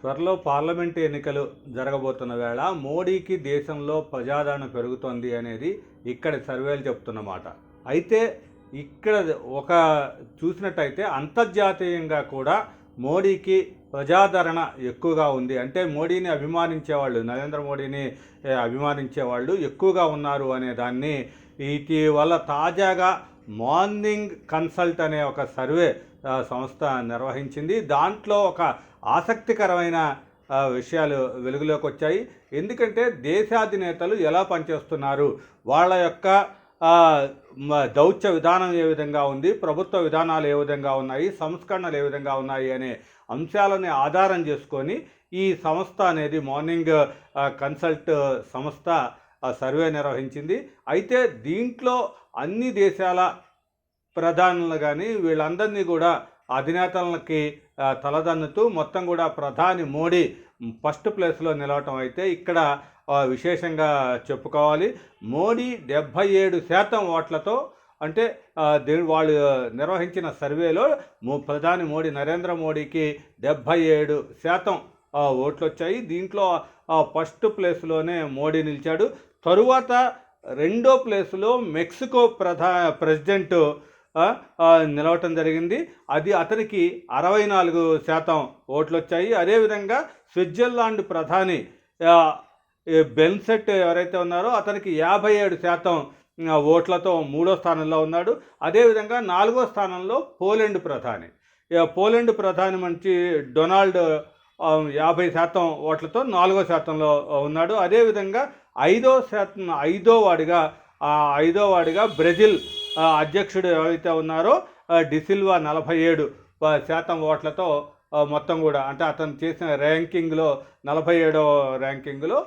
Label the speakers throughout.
Speaker 1: త్వరలో పార్లమెంటు ఎన్నికలు జరగబోతున్న వేళ మోడీకి దేశంలో ప్రజాదరణ పెరుగుతోంది అనేది ఇక్కడ సర్వేలు చెప్తున్నమాట. అయితే ఇక్కడ ఒక చూసినట్టయితే అంతర్జాతీయంగా కూడా మోడీకి ప్రజాదరణ ఎక్కువగా ఉంది. అంటే మోడీని అభిమానించేవాళ్ళు, నరేంద్ర మోడీని అభిమానించేవాళ్ళు ఎక్కువగా ఉన్నారు అనే దాన్ని ఇటీవల తాజాగా మార్నింగ్ కన్సల్ట్ అనే ఒక సర్వే సంస్థ నిర్వహించింది. దాంట్లో ఒక ఆసక్తికరమైన విషయాలు వెలుగులోకి వచ్చాయి. ఎందుకంటే దేశాధినేతలు ఎలా పనిచేస్తున్నారు, వాళ్ళ యొక్క దౌత్య విధానం ఏ విధంగా ఉంది, ప్రభుత్వ విధానాలు ఏ విధంగా ఉన్నాయి, సంస్కరణలు ఏ విధంగా ఉన్నాయి అనే అంశాలని ఆధారం చేసుకొని ఈ సంస్థ అనేది మార్నింగ్ కన్సల్ట్ సంస్థ సర్వే నిర్వహించింది. అయితే దీంట్లో అన్ని దేశాల ప్రధానులు కానీ వీళ్ళందరినీ కూడా అధినేతలకి తలదన్నుతూ మొత్తం కూడా ప్రధాని మోడీ ఫస్ట్ ప్లేస్లో నిలవటం అయితే ఇక్కడ విశేషంగా చెప్పుకోవాలి. మోడీ 77% ఓట్లతో, అంటే వాళ్ళు నిర్వహించిన సర్వేలో ప్రధాని మోడీ నరేంద్ర మోడీకి 77% ఓట్లు వచ్చాయి. దీంట్లో ఫస్ట్ ప్లేస్లోనే మోడీ నిలిచాడు. తరువాత రెండో ప్లేస్లో మెక్సికో ప్రెసిడెంట్ నిలవటం జరిగింది. అది అతనికి 64% ఓట్లు వచ్చాయి. అదేవిధంగా స్విట్జర్లాండ్ ప్రధాని బెన్సెట్ ఎవరైతే ఉన్నారో అతనికి 57% ఓట్లతో మూడో స్థానంలో ఉన్నాడు. అదేవిధంగా నాలుగో స్థానంలో పోలాండ్ ప్రధాని మంచి డొనాల్డ్ 50% ఓట్లతో 4వ స్థానంలో ఉన్నాడు. అదేవిధంగా ఐదో వాడిగా బ్రెజిల్ అధ్యక్షుడు ఎవరైతే ఉన్నారో డిసిల్వా 47% ఓట్లతో మొత్తం కూడా, అంటే అతను చేసిన ర్యాంకింగ్లో 47వ ర్యాంకింగ్లో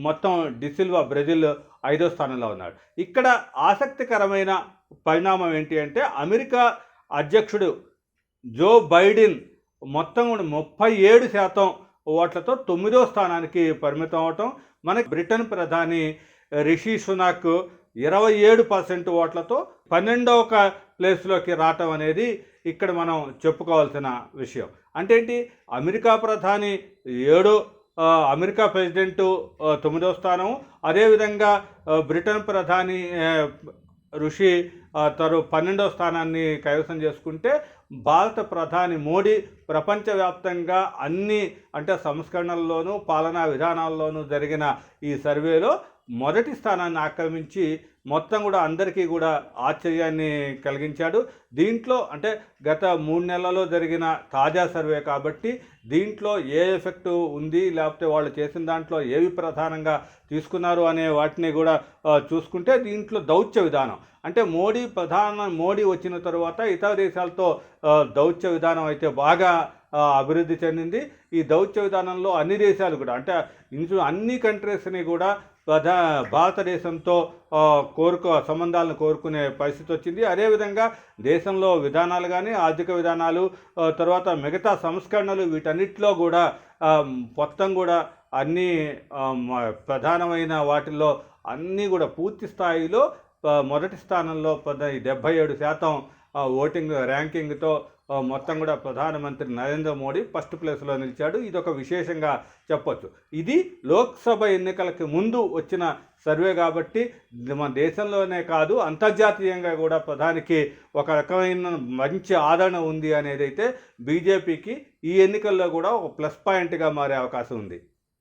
Speaker 1: మొత్తం డిసిల్వా బ్రెజిల్ 5వ స్థానంలో ఉన్నాడు. ఇక్కడ ఆసక్తికరమైన పరిణామం ఏంటి అంటే అమెరికా అధ్యక్షుడు జో బైడెన్ మొత్తం 37% ఓట్లతో 9వ స్థానానికి పరిమితం అవటం, మనకి బ్రిటన్ ప్రధాని రిషి సునాక్ 27% ఓట్లతో 12వ ప్లేస్లోకి రావటం అనేది ఇక్కడ మనం చెప్పుకోవాల్సిన విషయం. అంటే ఏంటి, అమెరికా ప్రధాని 7, అమెరికా ప్రెసిడెంట్ 9వ స్థానం, అదేవిధంగా బ్రిటన్ ప్రధాని ఋషి 12వ స్థానాన్ని కైవసం చేసుకుంటే భారత ప్రధాని మోడీ ప్రపంచవ్యాప్తంగా అన్ని, అంటే సంస్కరణల్లోనూ పాలనా విధానాల్లోనూ జరిగిన ఈ సర్వేలో మొదటి స్థానాన్ని ఆక్రమించి మొత్తం కూడా అందరికీ కూడా ఆశ్చర్యాన్ని కలిగించాడు. దీంట్లో అంటే గత 3 నెలల్లో జరిగిన తాజా సర్వే కాబట్టి దీంట్లో ఏ ఎఫెక్ట్ ఉంది, లేకపోతే వాళ్ళు చేసిన దాంట్లో ఏవి ప్రధానంగా తీసుకున్నారు అనే వాటిని కూడా చూసుకుంటే దీంట్లో దౌత్య విధానం, అంటే మోడీ వచ్చిన తరువాత ఇతర దేశాలతో దౌత్య విధానం అయితే బాగా అభివృద్ధి చెందింది. ఈ దౌత్య విధానంలో అన్ని దేశాలు కూడా, అంటే అన్ని కంట్రీస్ని కూడా భారతదేశంతో సంబంధాలను కోరుకునే పరిస్థితి వచ్చింది. అదేవిధంగా దేశంలో విధానాలు కానీ, ఆర్థిక విధానాలు, తర్వాత మిగతా సంస్కరణలు, వీటన్నిటిలో కూడా మొత్తం కూడా అన్ని ప్రధానమైన వాటిల్లో అన్నీ కూడా పూర్తి స్థాయిలో మొదటి స్థానంలో 77% ఓటింగ్ ర్యాంకింగ్తో మొత్తం కూడా ప్రధానమంత్రి నరేంద్ర మోడీ ఫస్ట్ ప్లేస్లో నిలిచాడు. ఇది ఒక విశేషంగా చెప్పొచ్చు. ఇది లోక్సభ ఎన్నికలకి ముందు వచ్చిన సర్వే కాబట్టి మన దేశంలోనే కాదు అంతర్జాతీయంగా కూడా ప్రధానికి ఒక రకమైన మంచి ఆదరణ ఉంది అనేది అయితే బీజేపీకి ఈ ఎన్నికల్లో కూడా ఒక ప్లస్ పాయింట్గా మారే అవకాశం ఉంది.